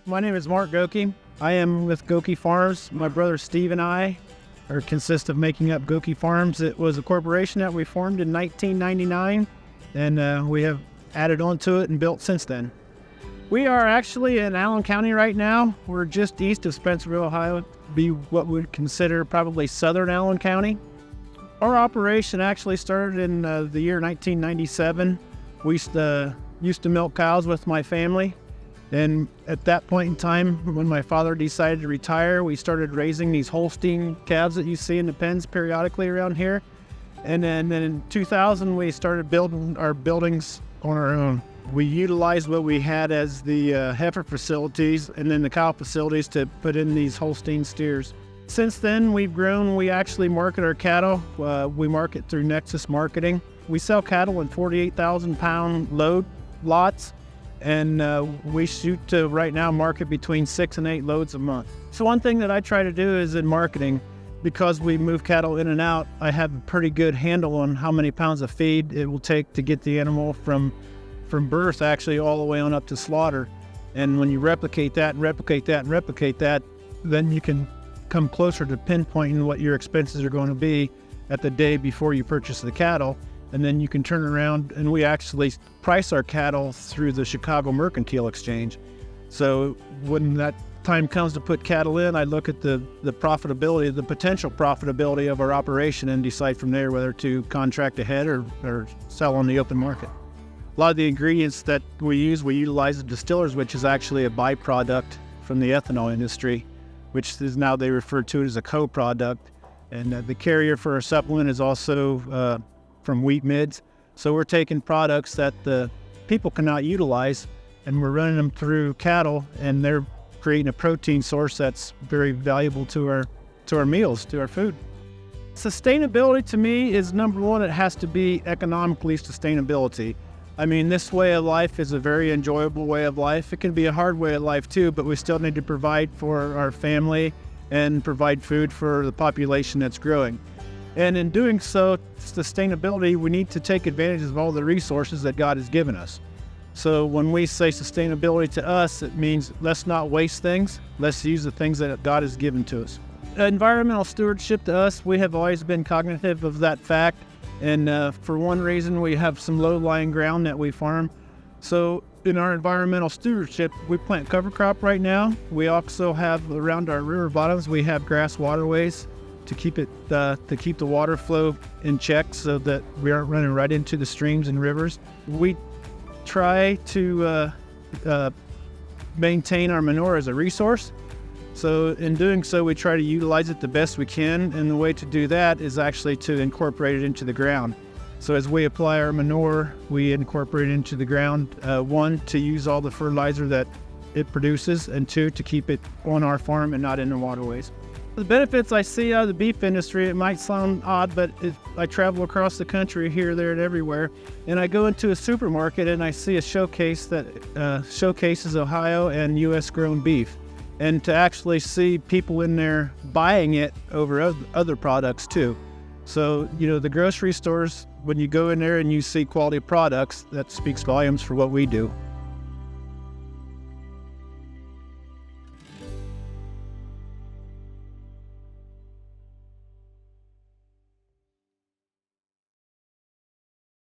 My name is Mark Goecke. I am with Goecke Farms. My brother Steve and I consist of making up Goecke Farms. It was a corporation that we formed in 1999, and we have added on to it and built since then. We are actually in Allen County right now. We're just east of Spencerville, Ohio, be what we would consider probably southern Allen County. Our operation actually started in the year 1997. We used to milk cows with my family. And at that point in time, when my father decided to retire, we started raising these Holstein calves that you see in the pens periodically around here. And then in 2000, we started building our buildings on our own. We utilized what we had as the heifer facilities and then the cow facilities to put in these Holstein steers. Since then, we've grown. We actually market our cattle. We market through Nexus Marketing. We sell cattle in 48,000-pound load lots. And we shoot to right now market between 6 and 8 loads a month. So one thing that I try to do is in marketing, because we move cattle in and out, I have a pretty good handle on how many pounds of feed it will take to get the animal from birth actually all the way on up to slaughter. And when you replicate that and replicate that and replicate that, then you can come closer to pinpointing what your expenses are going to be at the day before you purchase the cattle. And then you can turn around, and we actually price our cattle through the Chicago Mercantile Exchange. So when that time comes to put cattle in, I look at the profitability, the potential profitability of our operation and decide from there whether to contract ahead or sell on the open market. A lot of the ingredients that we utilize at distillers, which is actually a byproduct from the ethanol industry, which is now they refer to it as a co-product. And the carrier for our supplement is also from wheat midds. So we're taking products that the people cannot utilize and we're running them through cattle, and they're creating a protein source that's very valuable to our meals, to our food. Sustainability to me is number one. It has to be economically sustainability. I mean, this way of life is a very enjoyable way of life. It can be a hard way of life too, but we still need to provide for our family and provide food for the population that's growing. And in doing so, sustainability, we need to take advantage of all the resources that God has given us. So when we say sustainability to us, it means let's not waste things. Let's use the things that God has given to us. Environmental stewardship to us, we have always been cognitive of that fact. And for one reason, we have some low-lying ground that we farm. So in our environmental stewardship, we plant cover crop right now. We also have around our river bottoms, we have grass waterways to keep the water flow in check so that we aren't running right into the streams and rivers. We try to maintain our manure as a resource. So in doing so, we try to utilize it the best we can, and the way to do that is actually to incorporate it into the ground. So as we apply our manure, we incorporate it into the ground, one, to use all the fertilizer that it produces, and two, to keep it on our farm and not in the waterways. The benefits I see out of the beef industry, it might sound odd, but I travel across the country here, there, and everywhere, and I go into a supermarket and I see a showcase that showcases Ohio and U.S. grown beef. And to actually see people in there buying it over other products too. So, the grocery stores, when you go in there and you see quality products, that speaks volumes for what we do.